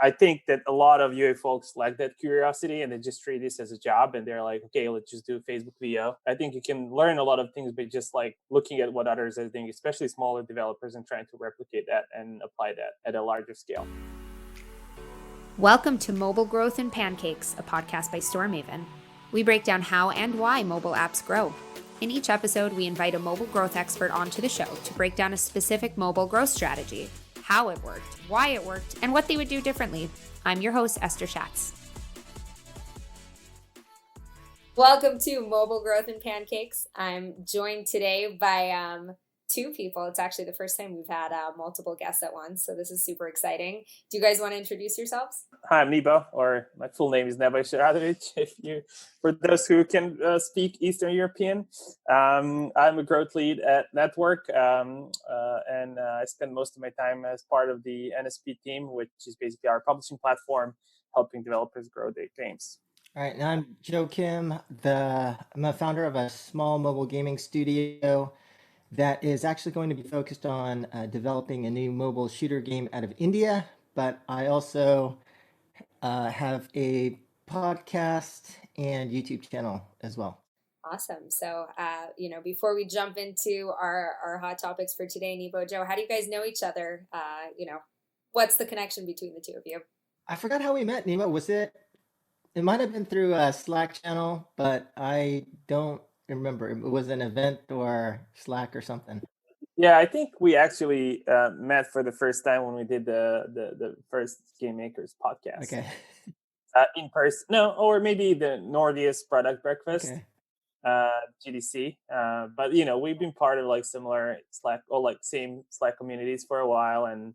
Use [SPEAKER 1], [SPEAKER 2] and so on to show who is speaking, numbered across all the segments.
[SPEAKER 1] I think that a lot of UA folks lack that curiosity and they just treat this as a job and they're like, okay, let's just do Facebook video. I think you can learn a lot of things by just like looking at what others are doing, especially smaller developers, and trying to replicate that and apply that at a larger scale.
[SPEAKER 2] Welcome to Mobile Growth and Pancakes, a podcast by StoreMaven. We break down how and why mobile apps grow. In each episode, we invite a mobile growth expert onto the show to break down a specific mobile growth strategy, how it worked, why it worked, and what they would do differently. I'm your host, Esther Shatz. Welcome to Mobile Growth and Pancakes. I'm joined today by two people. It's actually the first time we've had multiple guests at once, so this is super exciting. Do you guys want to introduce yourselves?
[SPEAKER 1] Hi, I'm Nebo, or my full name is Nebojsa Radovic, for those who can speak Eastern European. I'm a growth lead at N3twork, and I spend most of my time as part of the NSP team, which is basically our publishing platform, helping developers grow their games.
[SPEAKER 3] All right, now I'm Joe Kim. I'm a founder of a small mobile gaming studio that is actually going to be focused on developing a new mobile shooter game out of India, but I also have a podcast and YouTube channel as well.
[SPEAKER 2] Awesome. So, before we jump into our hot topics for today, Nebo, Joe, how do you guys know each other? What's the connection between the two of you?
[SPEAKER 3] I forgot how we met, Nebo. It might have been through a Slack channel, but I don't remember. It was an event or Slack or something.
[SPEAKER 1] Yeah, I think we actually met for the first time when we did the first Game Makers podcast.
[SPEAKER 3] Okay.
[SPEAKER 1] In person, no, or maybe the Nordiest Product Breakfast,
[SPEAKER 3] Okay.
[SPEAKER 1] GDC. But we've been part of like similar Slack or like same Slack communities for a while, and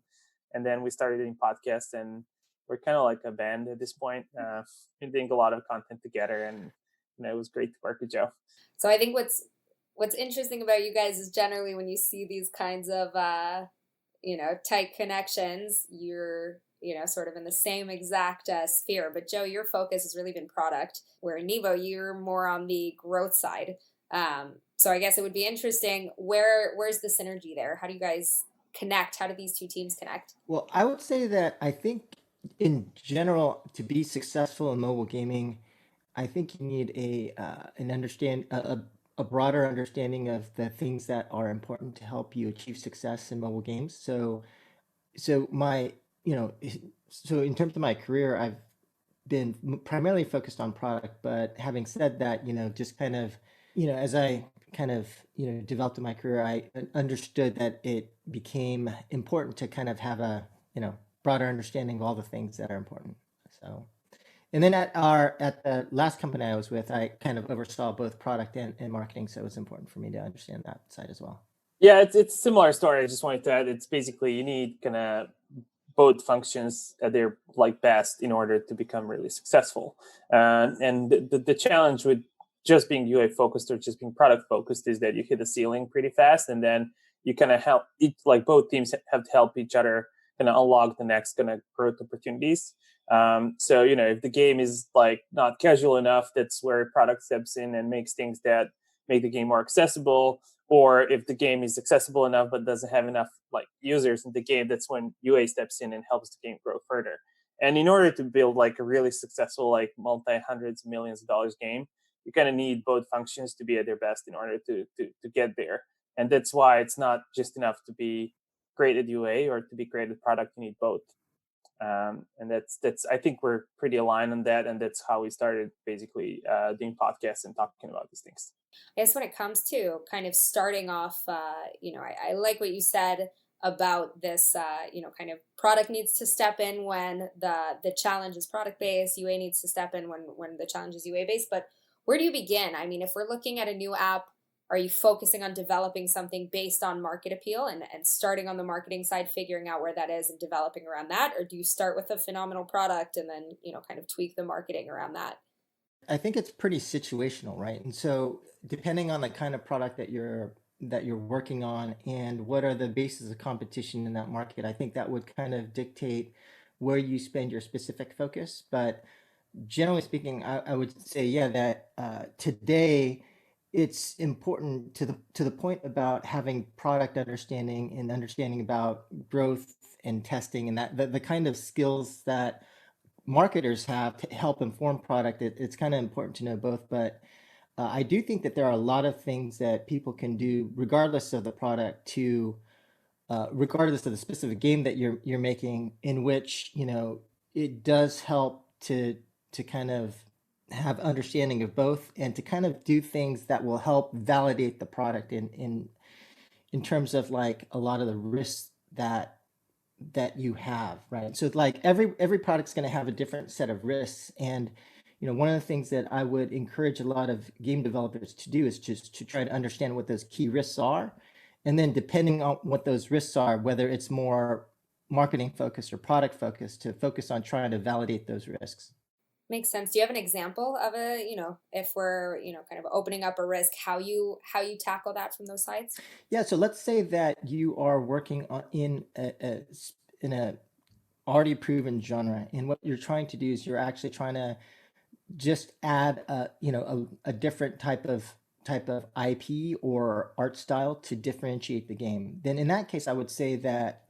[SPEAKER 1] then we started doing podcasts, and we're kind of like a band at this point. We're doing a lot of content together, and it was great to work with Joe.
[SPEAKER 2] So I think what's interesting about you guys is generally when you see these kinds of tight connections, you're sort of in the same exact sphere. But Joe, your focus has really been product, where Nebo, you're more on the growth side. So I guess it would be interesting, where's the synergy there? How do you guys connect? How do these two teams connect?
[SPEAKER 3] Well, I would say that I think in general, to be successful in mobile gaming, I think you need a broader understanding of the things that are important to help you achieve success in mobile games. So in terms of my career, I've been primarily focused on product, but having said that, just kind of, as I kind of, developed in my career, I understood that it became important to kind of have a, broader understanding of all the things that are important. So, and then at the last company I was with, I kind of oversaw both product and marketing. So it was important for me to understand that side as well.
[SPEAKER 1] Yeah, it's a similar story. I just wanted to add, it's basically you need kind of both functions at their like best in order to become really successful. And the challenge with just being UA focused or just being product focused is that you hit the ceiling pretty fast, and then you kind of help it, like both teams have to help each other kind of unlock the next kind of growth opportunities. So if the game is like not casual enough, that's where product steps in and makes things that make the game more accessible. Or if the game is accessible enough but doesn't have enough like users in the game, that's when UA steps in and helps the game grow further. And in order to build like a really successful like multi-hundreds of millions of dollars game, you kind of need both functions to be at their best in order to get there. And that's why it's not just enough to be great at UA or to be great at product. You need both. And that's I think we're pretty aligned on that, and that's how we started basically doing podcasts and talking about these things.
[SPEAKER 2] I guess when it comes to kind of starting off, I like what you said about this, kind of product needs to step in when the challenge is product based, UA needs to step in when the challenge is UA based. But where do you begin? I mean, if we're looking at a new app, are you focusing on developing something based on market appeal and starting on the marketing side, figuring out where that is and developing around that? Or do you start with a phenomenal product and then, kind of tweak the marketing around that?
[SPEAKER 3] I think it's pretty situational, right? And so depending on the kind of product that you're working on and what are the bases of competition in that market, I think that would kind of dictate where you spend your specific focus. But generally speaking, I would say, yeah, that today it's important to the point about having product understanding and understanding about growth and testing, and that the kind of skills that marketers have to help inform product. It's kind of important to know both, but I do think that there are a lot of things that people can do regardless of the product to regardless of the specific game that you're making, in which it does help to kind of have understanding of both and to kind of do things that will help validate the product in terms of like a lot of the risks that you have, right? So like every product's going to have a different set of risks, and one of the things that I would encourage a lot of game developers to do is just to try to understand what those key risks are, and then depending on what those risks are, whether it's more marketing focused or product focused, to focus on trying to validate those risks.
[SPEAKER 2] Makes sense. Do you have an example of a, if we're, kind of opening up a risk, how you tackle that from those sides?
[SPEAKER 3] Yeah, so let's say that you are working on in a already proven genre, and what you're trying to do is you're actually trying to just add a different type of IP or art style to differentiate the game. Then in that case, I would say that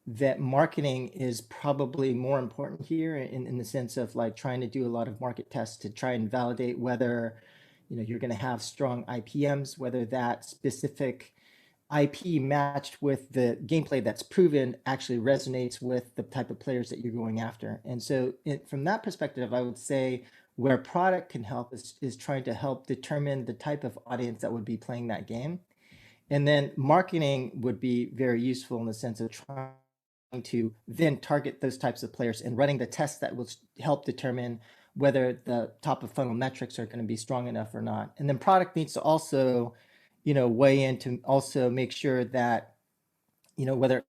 [SPEAKER 3] that marketing is probably more important here in the sense of like trying to do a lot of market tests to try and validate whether you're going to have strong IPMs, whether that specific IP matched with the gameplay that's proven actually resonates with the type of players that you're going after. And so from that perspective, I would say where product can help is trying to help determine the type of audience that would be playing that game. And then marketing would be very useful in the sense of trying to then target those types of players and running the tests that will help determine whether the top of funnel metrics are going to be strong enough or not. And then product needs to also, weigh in to also make sure that, whether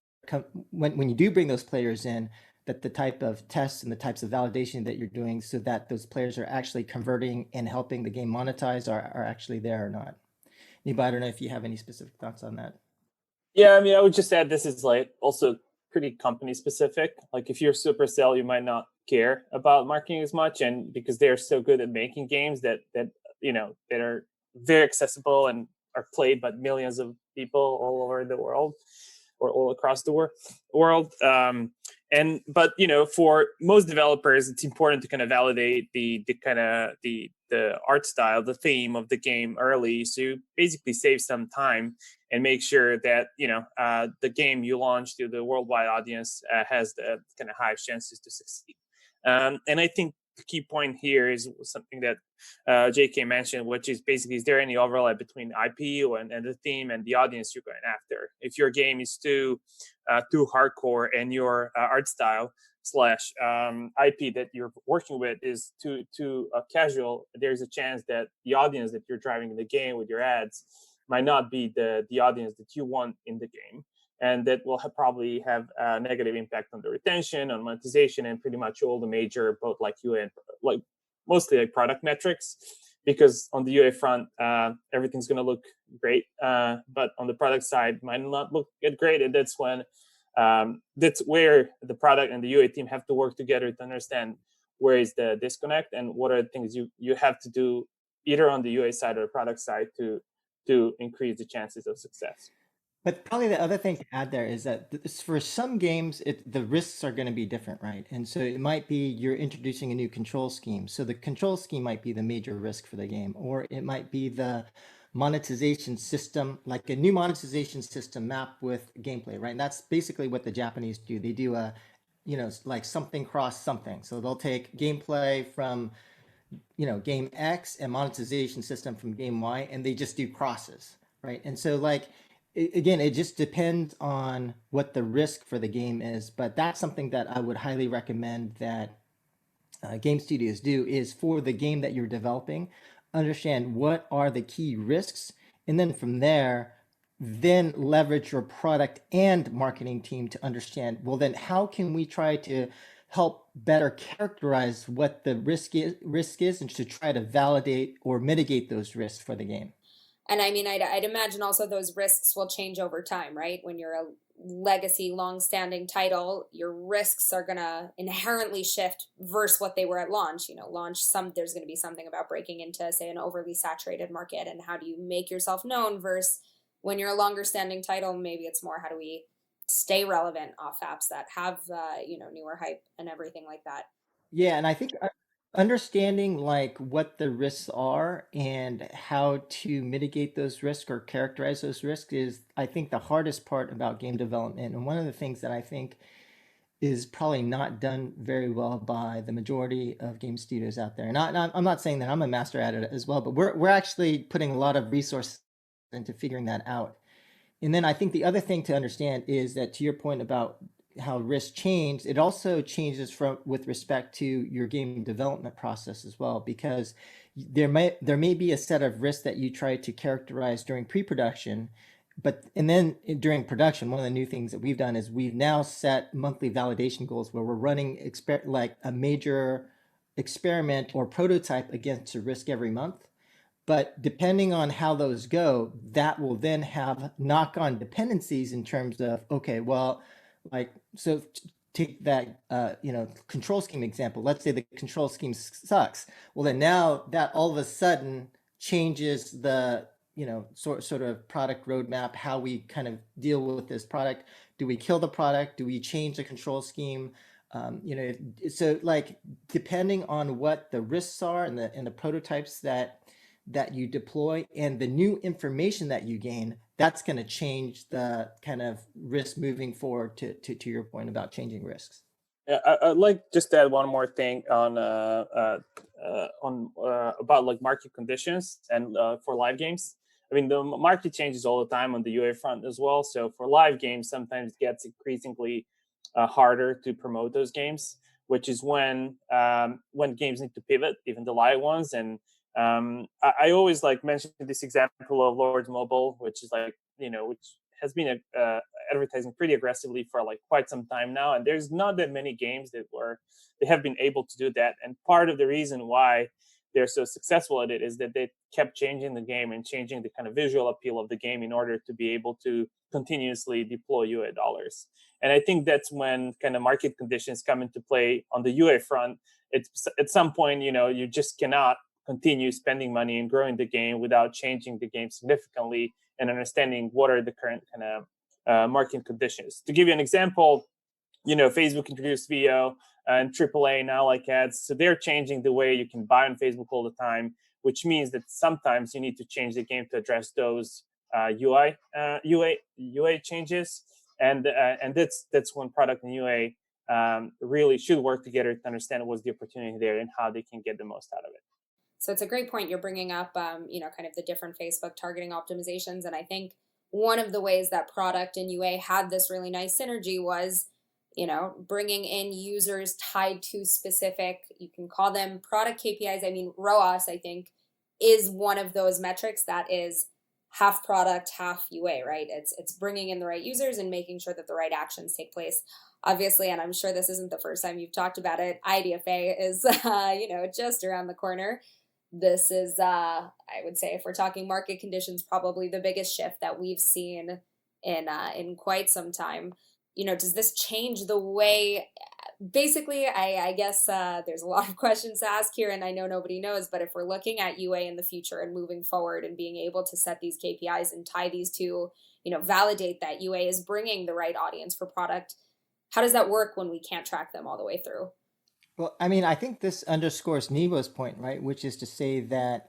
[SPEAKER 3] when you do bring those players in, that the type of tests and the types of validation that you're doing so that those players are actually converting and helping the game monetize are actually there or not. Anybody, I don't know if you have any specific thoughts on that.
[SPEAKER 1] Yeah, I mean, I would just add this is like also pretty company specific. Like if you're Supercell, you might not care about marketing as much, and because they're so good at making games that are very accessible and are played by millions of people all over the world or all across the world. But for most developers, it's important to kind of validate the art style, the theme of the game early, so you basically save some time and make sure that the game you launch to the worldwide audience has the kind of highest chances to succeed. And I think the key point here is something that JK mentioned, which is basically, is there any overlap between IP and the theme and the audience you're going after? If your game is too hardcore and your art style slash IP that you're working with is too casual, there's a chance that the audience that you're driving in the game with your ads might not be the audience that you want in the game. And that will probably have a negative impact on the retention, on monetization, and pretty much all the major, both like UA and like mostly like product metrics. Because on the UA front, everything's going to look great, but on the product side, might not look great. And that's when that's where the product and the UA team have to work together to understand where is the disconnect and what are the things you have to do either on the UA side or the product side to increase the chances of success.
[SPEAKER 3] But probably the other thing to add there is that for some games, the risks are going to be different, right? And so it might be you're introducing a new control scheme. So the control scheme might be the major risk for the game, or it might be the monetization system, like a new monetization system mapped with gameplay, right? And that's basically what the Japanese do. They do like something cross something. So they'll take gameplay from, game X and monetization system from game Y, and they just do crosses, right? And so like, again, it just depends on what the risk for the game is, but that's something that I would highly recommend that game studios do, is for the game that you're developing, understand what are the key risks, and then from there, then leverage your product and marketing team to understand, well, then how can we try to help better characterize what the risk is and to try to validate or mitigate those risks for the game.
[SPEAKER 2] And I mean, I'd imagine also those risks will change over time, right? When you're legacy, long-standing title, your risks are gonna inherently shift versus what they were at launch. There's gonna be something about breaking into, say, an overly saturated market, and how do you make yourself known versus when you're a longer standing title, maybe it's more how do we stay relevant off apps that have newer hype and everything like that.
[SPEAKER 3] Yeah, and I think understanding like what the risks are and how to mitigate those risks or characterize those risks is, I think, the hardest part about game development. And one of the things that I think is probably not done very well by the majority of game studios out there. And I'm not saying that I'm a master at it as well, but we're actually putting a lot of resources into figuring that out. And then I think the other thing to understand is that, to your point about how risks change, it also changes from with respect to your game development process as well, because there may be a set of risks that you try to characterize during pre-production, and then during production, one of the new things that we've done is we've now set monthly validation goals where we're running like a major experiment or prototype against a risk every month. But depending on how those go, that will then have knock-on dependencies in terms of, okay, well, like, so take that, control scheme example. Let's say the control scheme sucks. Well, then now that all of a sudden changes the, sort of product roadmap, how we kind of deal with this product. Do we kill the product? Do we change the control scheme? So like, depending on what the risks are and the prototypes that you deploy and the new information that you gain, that's going to change the kind of risk moving forward to your point about changing risks.
[SPEAKER 1] Yeah, I'd like just to add one more thing on about like market conditions and for live games. I mean, the market changes all the time on the UA front as well. So for live games, sometimes it gets increasingly harder to promote those games, which is when games need to pivot, even the live ones. And I always like mention this example of Lords Mobile, which is like, which has been advertising pretty aggressively for like quite some time now. And there's not that many games they have been able to do that. And part of the reason why they're so successful at it is that they kept changing the game and changing the kind of visual appeal of the game in order to be able to continuously deploy UA dollars. And I think that's when kind of market conditions come into play on the UA front. It's at some point, you just cannot continue spending money and growing the game without changing the game significantly and understanding what are the current kind of market conditions. To give you an example, Facebook introduced VO and AAA now like ads. So they're changing the way you can buy on Facebook all the time, which means that sometimes you need to change the game to address those UA changes. And that's when product and UA really should work together to understand what's the opportunity there and how they can get the most out of it.
[SPEAKER 2] So it's a great point you're bringing up, kind of the different Facebook targeting optimizations. And I think one of the ways that product and UA had this really nice synergy was, bringing in users tied to specific, you can call them product KPIs. I mean, ROAS, I think, is one of those metrics that is half product, half UA, right? It's bringing in the right users and making sure that the right actions take place. Obviously, and I'm sure this isn't the first time you've talked about it, IDFA is, just around the corner. This is, I would say, if we're talking market conditions, probably the biggest shift that we've seen in quite some time. Does this change the way? Basically, I guess there's a lot of questions to ask here, and I know nobody knows. But if we're looking at UA in the future and moving forward and being able to set these KPIs and tie these to, validate that UA is bringing the right audience for product, how does that work when we can't track them all the way through?
[SPEAKER 3] Well, I mean, I think this underscores Nevo's point, right? Which is to say that,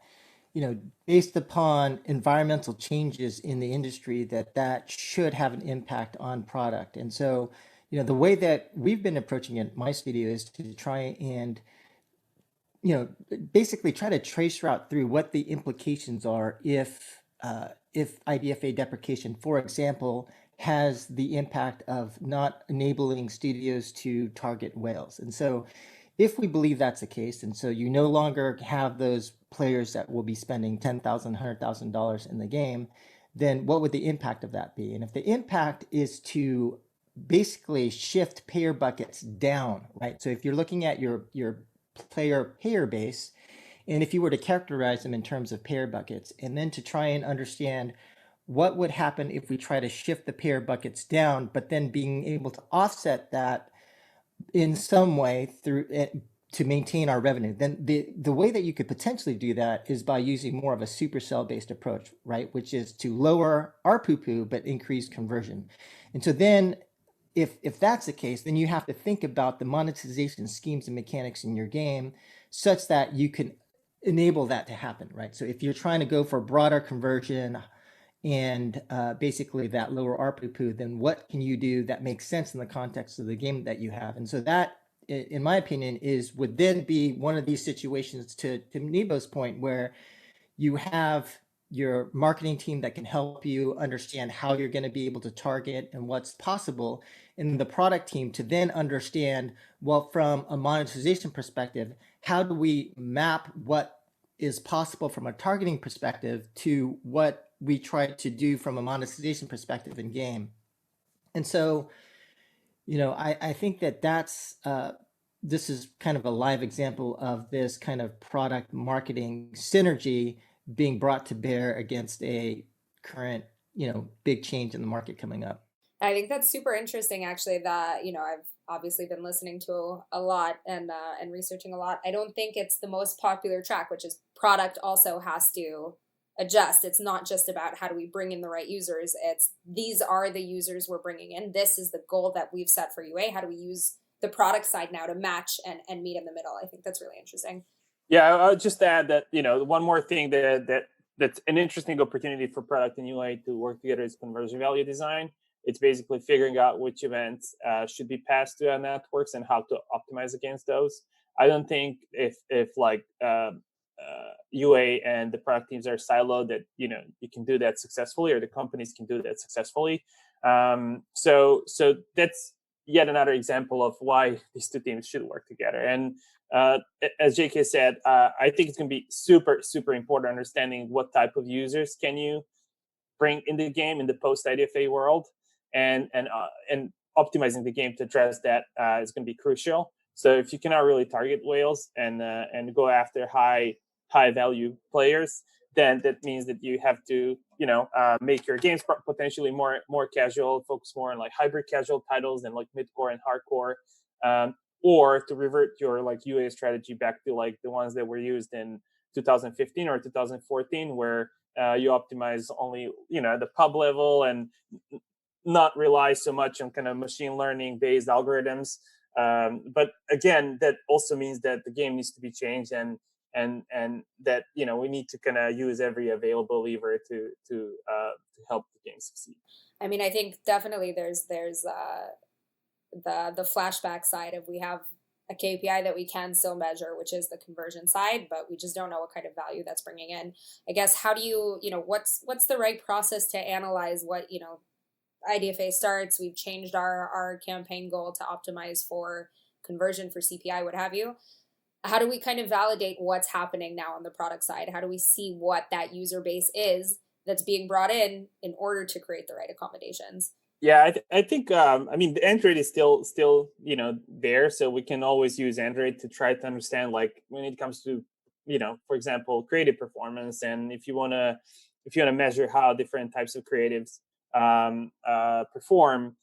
[SPEAKER 3] based upon environmental changes in the industry, that should have an impact on product. And so, the way that we've been approaching it, my studio, is to try and, basically try to trace route through what the implications are if IDFA deprecation, for example, has the impact of not enabling studios to target whales. And so if we believe that's the case, and so you no longer have those players that will be spending $10,000, $100,000 in the game, then what would the impact of that be? And if the impact is to basically shift payer buckets down, right? So if you're looking at your payer base, and if you were to characterize them in terms of payer buckets, and then to try and understand what would happen if we try to shift the payer buckets down, but then being able to offset that in some way through it to maintain our revenue? Then the way that you could potentially do that is by using more of a supercell based approach, right? Which is to lower our poo but increase conversion. And so then if that's the case, then you have to think about the monetization schemes and mechanics in your game such that you can enable that to happen, right? So if you're trying to go for broader conversion and basically that lower ARPU, then what can you do that makes sense in the context of the game that you have? And so that, in my opinion, would then be one of these situations, to Nebo's point, where you have your marketing team that can help you understand how you're going to be able to target and what's possible, and the product team to then understand, well, from a monetization perspective, how do we map what is possible from a targeting perspective to what we try to do from a monetization perspective in game. And so, I think that's this is kind of a live example of this kind of product marketing synergy being brought to bear against a current, big change in the market coming up.
[SPEAKER 2] I think that's super interesting, actually, that, I've obviously been listening to a lot and researching a lot. I don't think it's the most popular track, which is product also has to adjust. It's not just about how do we bring in the right users. It's these are the users we're bringing in. This is the goal that we've set for UA. How do we use the product side now to match and meet in the middle? I think that's really interesting.
[SPEAKER 1] Yeah, I'll just add that, one more thing that's an interesting opportunity for product and UA to work together is conversion value design. It's basically figuring out which events should be passed to our networks and how to optimize against those. I don't think if UA and the product teams are siloed that you can do that successfully, or the companies can do that successfully. So that's yet another example of why these two teams should work together. And as JK said, I think it's going to be super, super important understanding what type of users can you bring in the game in the post IDFA world, and optimizing the game to address that is going to be crucial. So if you cannot really target whales and go after high value players, then that means that you have to make your games potentially more casual, focus more on like hybrid casual titles and like midcore and hardcore, or to revert your like UA strategy back to like the ones that were used in 2015 or 2014, where you optimize only the pub level and not rely so much on kind of machine learning based algorithms. But again, that also means that the game needs to be changed, and that we need to kind of use every available lever to help the game succeed.
[SPEAKER 2] I mean, I think definitely there's the flashback side of, we have a KPI that we can still measure, which is the conversion side, but we just don't know what kind of value that's bringing in. I guess, how do you, what's the right process to analyze what, IDFA starts, we've changed our campaign goal to optimize for conversion, for CPI, what have you. How do we kind of validate what's happening now on the product side? How do we see what that user base is that's being brought in order to create the right accommodations?
[SPEAKER 1] Yeah, I think the Android is still there, so we can always use Android to try to understand, like, when it comes to for example, creative performance, and if you want to measure how different types of creatives perform,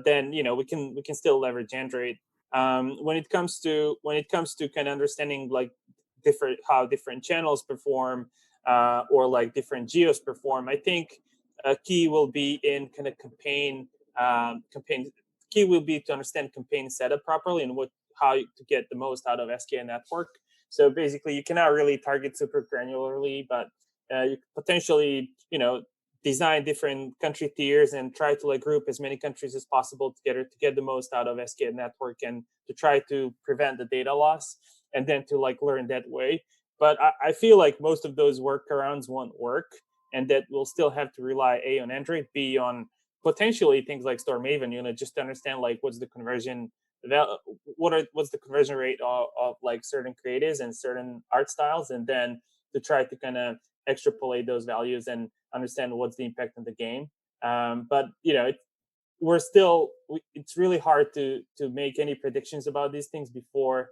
[SPEAKER 1] then we can still leverage Android. When it comes to kind of understanding like how different channels perform, or like different geos perform, I think a key will be in kind of campaign. Key will be to understand campaign setup properly and how to get the most out of SKA network. So basically, you cannot really target super granularly, but you potentially design different country tiers and try to like group as many countries as possible together to get the most out of SKA network, and to try to prevent the data loss, and then to like learn that way. But I feel like most of those workarounds won't work, and that we'll still have to rely A, on Android, B, on potentially things like Store Maven, just to understand like what's the conversion rate of like certain creatives and certain art styles, and then to try to kind of extrapolate those values and understand what's the impact on the game. But it's really hard to make any predictions about these things before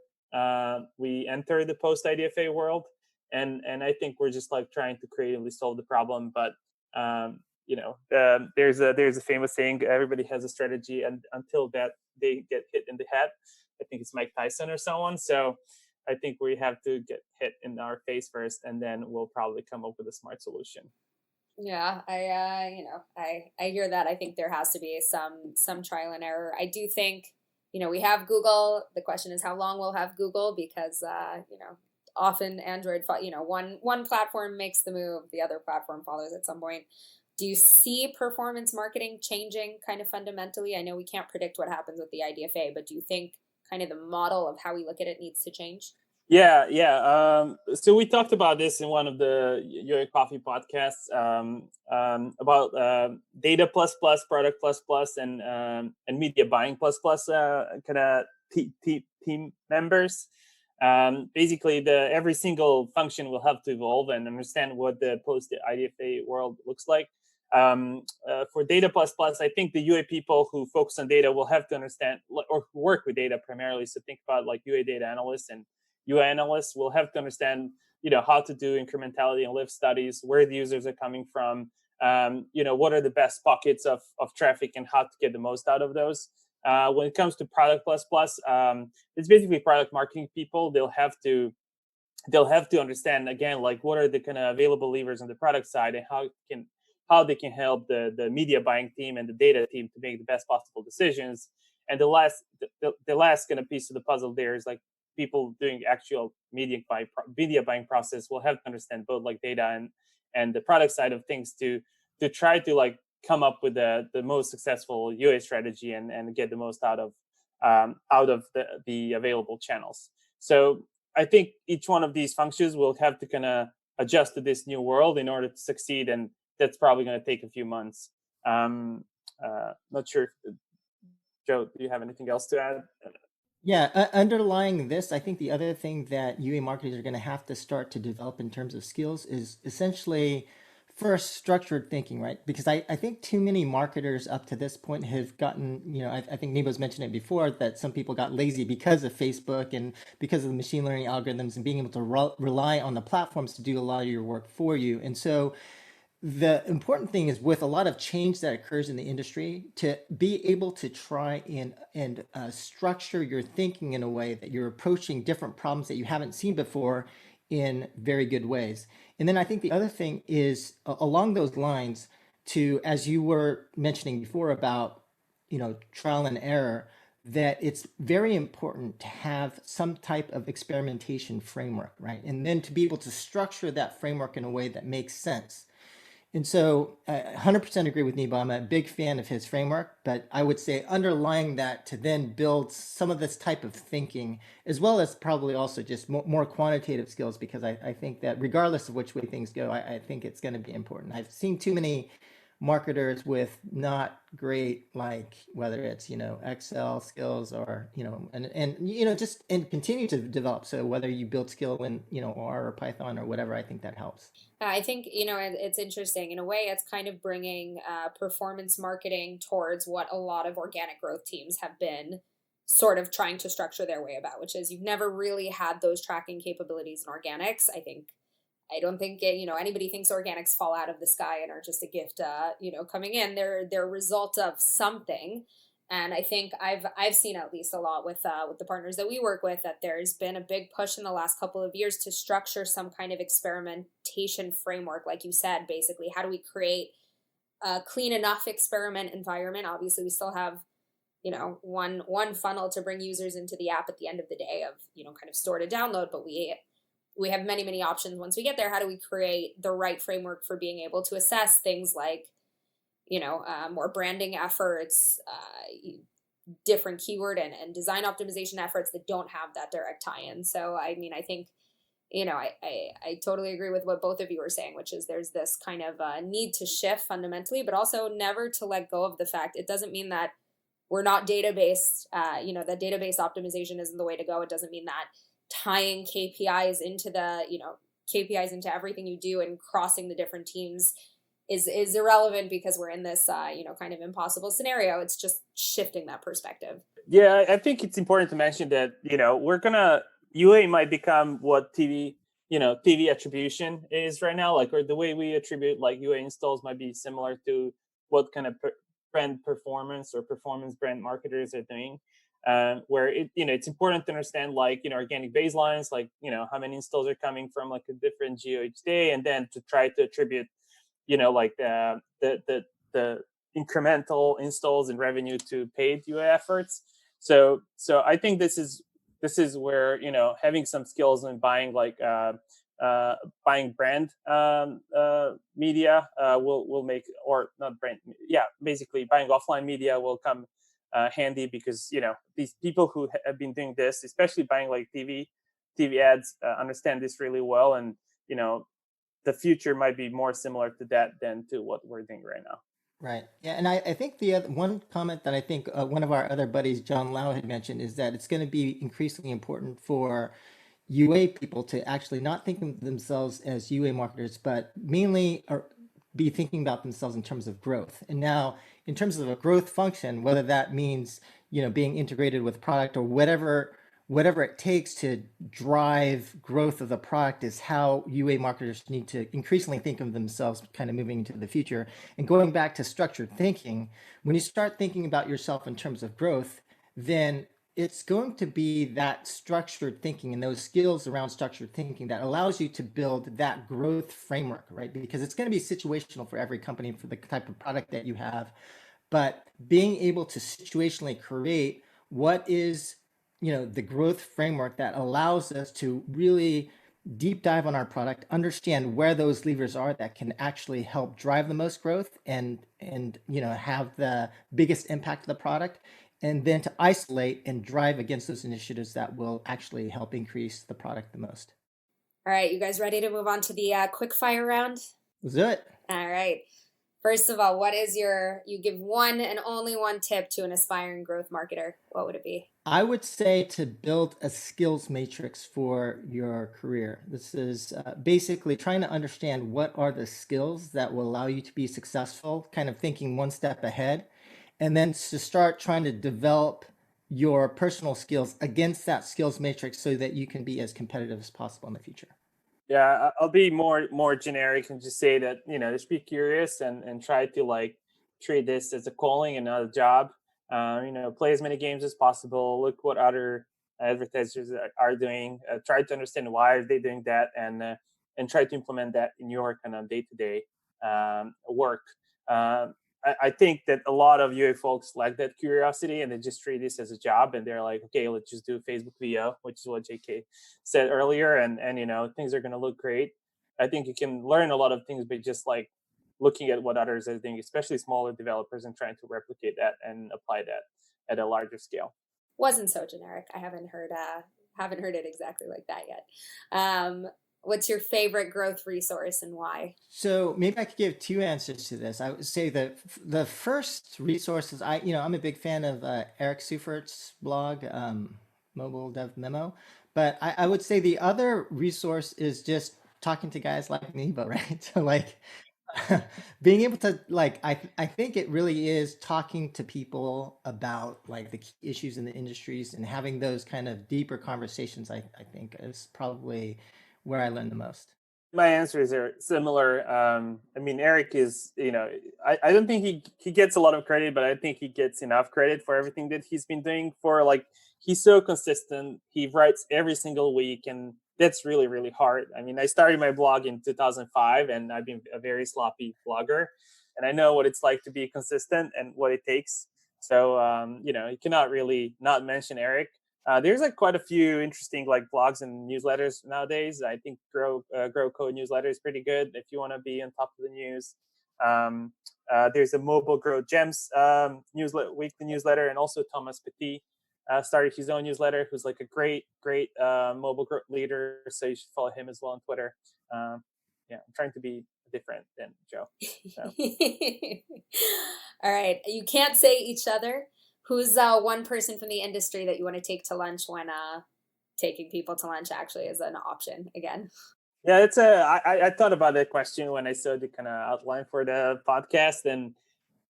[SPEAKER 1] we enter the post IDFA world, and I think we're just like trying to creatively solve the problem. But there's a famous saying: everybody has a strategy, and until that they get hit in the head. I think it's Mike Tyson or someone. So I think we have to get hit in our face first, and then we'll probably come up with a smart solution.
[SPEAKER 2] Yeah, I hear that. I think there has to be some trial and error. I do think, we have Google. The question is how long we'll have Google, because often Android, one platform makes the move, the other platform follows at some point. Do you see performance marketing changing kind of fundamentally? I know we can't predict what happens with the IDFA, but do you think kind of the model of how we look at it needs to change?
[SPEAKER 1] Yeah. So we talked about this in one of the UA Coffee podcasts about data plus plus, product plus plus, and media buying plus plus kind of team members. Basically, every single function will have to evolve and understand what the post IDFA world looks like. For data plus plus, I think the UA people who focus on data will have to understand or work with data primarily. So think about like UA data analysts and UI analysts will have to understand, how to do incrementality and lift studies, where the users are coming from, what are the best pockets of traffic and how to get the most out of those. When it comes to product plus plus, it's basically product marketing people. They'll have to understand again, like what are the kind of available levers on the product side and how they can help the media buying team and the data team to make the best possible decisions. And the last kind of piece of the puzzle there is like people doing actual media buying process will have to understand both like data and the product side of things to try to like come up with the most successful UA strategy and get the most out of the available channels. So I think each one of these functions will have to kind of adjust to this new world in order to succeed, and that's probably going to take a few months. Not sure, Joe, do you have anything else to add?
[SPEAKER 3] Yeah, underlying this, I think the other thing that UA marketers are going to have to start to develop in terms of skills is essentially first structured thinking, right? Because I think too many marketers up to this point have gotten, I think Nebo's mentioned it before, that some people got lazy because of Facebook and because of the machine learning algorithms and being able to rely on the platforms to do a lot of your work for you. And so the important thing is, with a lot of change that occurs in the industry, to be able to try and structure your thinking in a way that you're approaching different problems that you haven't seen before in very good ways. And then I think the other thing is along those lines, to, as you were mentioning before about, trial and error, that it's very important to have some type of experimentation framework, right? And then to be able to structure that framework in a way that makes sense. And so I 100% agree with Nebo. I'm a big fan of his framework, but I would say underlying that to then build some of this type of thinking, as well as probably also just more quantitative skills, because I think that regardless of which way things go, I think it's going to be important. I've seen too many marketers with not great, like whether it's, Excel skills or, and continue to develop. So whether you build skill in, R or Python or whatever, I think that helps.
[SPEAKER 2] I think, it's interesting. In a way, it's kind of bringing performance marketing towards what a lot of organic growth teams have been sort of trying to structure their way about, which is you've never really had those tracking capabilities in organics. I don't think anybody thinks organics fall out of the sky and are just a gift, coming in. They're a result of something. And I think I've seen at least a lot with the partners that we work with, that there's been a big push in the last couple of years to structure some kind of experimentation framework. Like you said, basically, how do we create a clean enough experiment environment? Obviously, we still have, one funnel to bring users into the app at the end of the day of, kind of store to download, but we have many, many options once we get there. How do we create the right framework for being able to assess things like, more branding efforts, different keyword and design optimization efforts that don't have that direct tie-in? So, I think, I totally agree with what both of you were saying, which is there's this kind of need to shift fundamentally, but also never to let go of the fact it doesn't mean that we're not database, that database optimization isn't the way to go. It doesn't mean that tying KPIs into KPIs into everything you do and crossing the different teams is irrelevant because we're in this, kind of impossible scenario. It's just shifting that perspective.
[SPEAKER 1] Yeah, I think it's important to mention that, UA might become what TV, TV attribution is right now, like, or the way we attribute like UA installs might be similar to what kind of brand performance or performance brand marketers are doing. Where it's important to understand, like, organic baselines, like, how many installs are coming from like a different geo each day, and then to try to attribute, like the incremental installs and revenue to paid UA efforts. So I think this is where, having some skills in buying, like, buying brand media will make, or not brand, yeah, basically buying offline media will come handy, because these people who have been doing this, especially buying like TV ads, understand this really well, and the future might be more similar to that than to what we're doing right now.
[SPEAKER 3] Right. Yeah. And I think the other, one comment that I think one of our other buddies, John Lau, had mentioned is that it's going to be increasingly important for UA people to actually not think of themselves as UA marketers, but mainly be thinking about themselves in terms of growth. And now, in terms of a growth function, whether that means being integrated with product or whatever it takes to drive growth of the product, is how UA marketers need to increasingly think of themselves kind of moving into the future. And going back to structured thinking, when you start thinking about yourself in terms of growth, then it's going to be that structured thinking and those skills around structured thinking that allows you to build that growth framework, right? Because it's going to be situational for every company for the type of product that you have. But being able to situationally create what is the growth framework that allows us to really deep dive on our product, understand where those levers are that can actually help drive the most growth and have the biggest impact of the product, and then to isolate and drive against those initiatives that will actually help increase the product the most.
[SPEAKER 2] All right, you guys ready to move on to the quick fire round?
[SPEAKER 3] Let's do it.
[SPEAKER 2] All right. First of all, what is you give one and only one tip to an aspiring growth marketer? What would it be?
[SPEAKER 3] I would say to build a skills matrix for your career. This is basically trying to understand what are the skills that will allow you to be successful, kind of thinking one step ahead, and then to start trying to develop your personal skills against that skills matrix so that you can be as competitive as possible in the future.
[SPEAKER 1] Yeah, I'll be more generic and just say that, just be curious and try to, like, treat this as a calling and not a job. Play as many games as possible. Look what other advertisers are doing. Try to understand why are they doing that, and try to implement that in your kind of day-to-day work. I think that a lot of UA folks lack that curiosity, and they just treat this as a job, and they're like, okay, let's just do Facebook video, which is what JK said earlier, and things are going to look great. I think you can learn a lot of things by just, like, looking at what others are doing, especially smaller developers, and trying to replicate that and apply that at a larger scale.
[SPEAKER 2] Wasn't so generic. I haven't heard it exactly like that yet. What's your favorite growth resource and why?
[SPEAKER 3] So maybe I could give two answers to this. I would say that the first resource is I'm a big fan of Eric Seufert's blog, Mobile Dev Memo, but I would say the other resource is just talking to guys like me, but right, so like being able to, like, I think it really is talking to people about like the key issues in the industries and having those kind of deeper conversations. I think is probably where I learned the most.
[SPEAKER 1] My answers are similar. I mean, Eric is, I don't think he gets a lot of credit, but I think he gets enough credit for everything that he's been doing. For, like, he's so consistent. He writes every single week, and that's really, really hard. I mean, I started my blog in 2005, and I've been a very sloppy blogger, and I know what it's like to be consistent and what it takes. So, you cannot really not mention Eric. There's, like, quite a few interesting, like, blogs and newsletters nowadays. I think Grow Code newsletter is pretty good if you want to be on top of the news. There's a Mobile Growth Gems weekly newsletter, and also Thomas Petit started his own newsletter, who's like a great mobile growth leader. So you should follow him as well on Twitter. Yeah, I'm trying to be different than Joe. So.
[SPEAKER 2] All right, you can't say each other. Who's one person from the industry that you want to take to lunch when taking people to lunch actually is an option again?
[SPEAKER 1] Yeah, I thought about that question when I saw the kind of outline for the podcast, and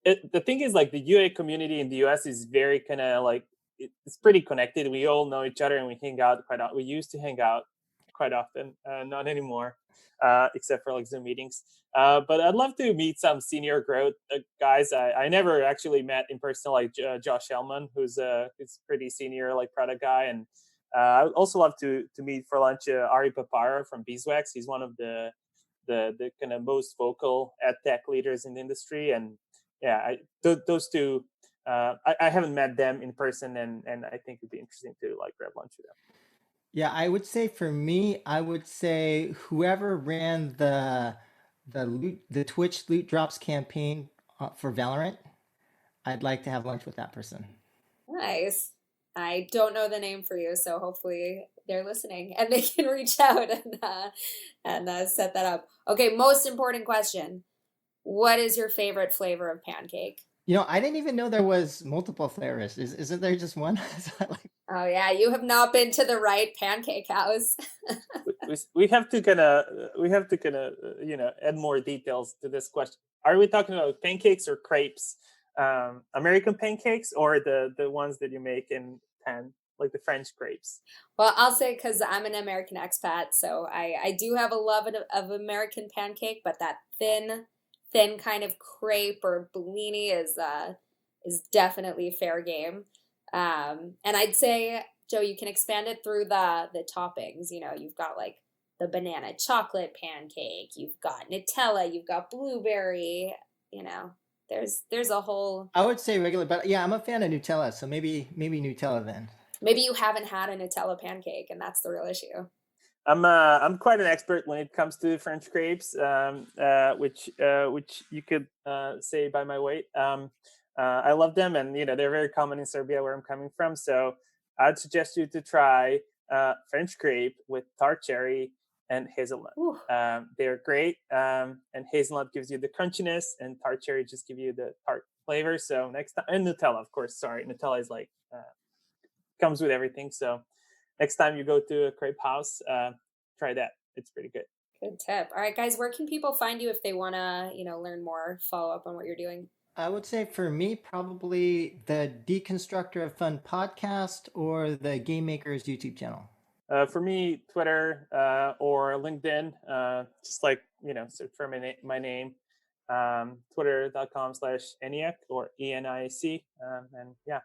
[SPEAKER 1] the thing is, like, the UA community in the US is very kind of like, it's pretty connected. We all know each other, and we hang out quite a lot. We used to hang out quite often. Not anymore, except for like Zoom meetings. But I'd love to meet some senior growth guys. I never actually met in person, like Josh Hellman, who's pretty senior, like product guy. And I would also love to meet for lunch Ari Papara from Beeswax. He's one of the kind of most vocal ed tech leaders in the industry. And yeah, those two, I haven't met them in person, and I think it'd be interesting to like grab lunch with them.
[SPEAKER 3] Yeah, I would say for me, I would say whoever ran the Twitch loot drops campaign for Valorant, I'd like to have lunch with that person.
[SPEAKER 2] Nice. I don't know the name for you, so hopefully they're listening and they can reach out and set that up. Okay, most important question. What is your favorite flavor of pancake?
[SPEAKER 3] I didn't even know there was multiple flavors. Isn't there just one?
[SPEAKER 2] Oh yeah, you have not been to the right pancake house.
[SPEAKER 1] we have to kind of add more details to this question. Are we talking about pancakes or crepes? American pancakes or the ones that you make in pan, like the French crepes?
[SPEAKER 2] Well, I'll say, because I'm an American expat, so I do have a love of American pancake, but that thin kind of crepe or bellini is definitely fair game. And I'd say, Joe, you can expand it through the toppings. You've got like the banana chocolate pancake, you've got Nutella, you've got blueberry, there's a whole...
[SPEAKER 3] I would say regular, but yeah, I'm a fan of Nutella, so maybe Nutella then.
[SPEAKER 2] Maybe you haven't had a Nutella pancake, and that's the real issue.
[SPEAKER 1] I'm quite an expert when it comes to French crepes, which you could say by my weight. I love them, and they're very common in Serbia, where I'm coming from. So I'd suggest you to try French crepe with tart cherry and hazelnut. They're great, and hazelnut gives you the crunchiness, and tart cherry just give you the tart flavor. So next time, and Nutella, of course. Sorry, Nutella is like comes with everything. So next time you go to a crepe house, try that. It's pretty good.
[SPEAKER 2] Good tip. All right, guys, where can people find you if they want to, learn more, follow up on what you're doing?
[SPEAKER 3] I would say for me, probably the Deconstructor of Fun podcast or the Game Makers YouTube channel.
[SPEAKER 1] For me, Twitter or LinkedIn, just like, search for my name, twitter.com/ENIAC or ENIAC. And yeah,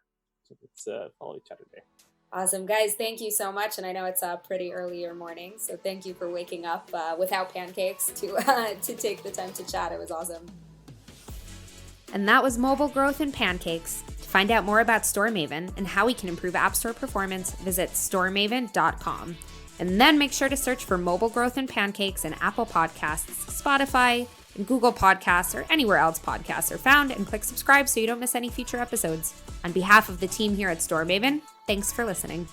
[SPEAKER 1] let's follow each other there.
[SPEAKER 2] Awesome. Guys, thank you so much. And I know it's a pretty early morning, so thank you for waking up without pancakes to take the time to chat. It was awesome. And that was Mobile Growth and Pancakes. To find out more about StoreMaven and how we can improve App Store performance, visit storemaven.com. And then make sure to search for Mobile Growth and Pancakes in Apple Podcasts, Spotify, and Google Podcasts, or anywhere else podcasts are found, and click subscribe so you don't miss any future episodes. On behalf of the team here at StoreMaven, thanks for listening.